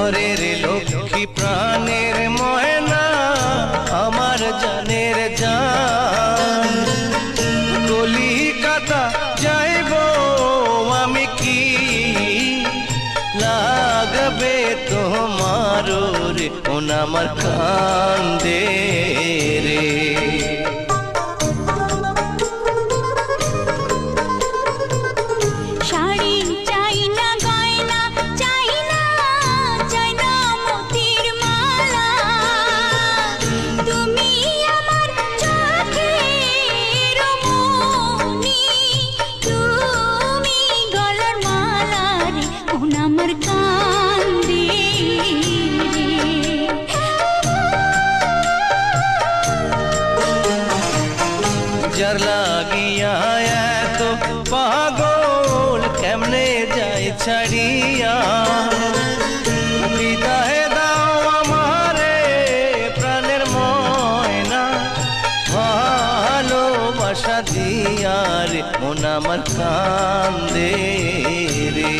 ঘরের লক্ষ্মী প্রাণের ময়না আমার জানের জান। কলিকাতা যাইব আমি কি লাগবে তোমার রে মন আমার কান্দে রে। যার লাগিয়া এত পাগল কেমনে যায় ছাড়িয়া, বিদায় দাও আমারে প্রাণের ময়না ভালোবাসা দিয়া রে মন আমার কান্দে রে।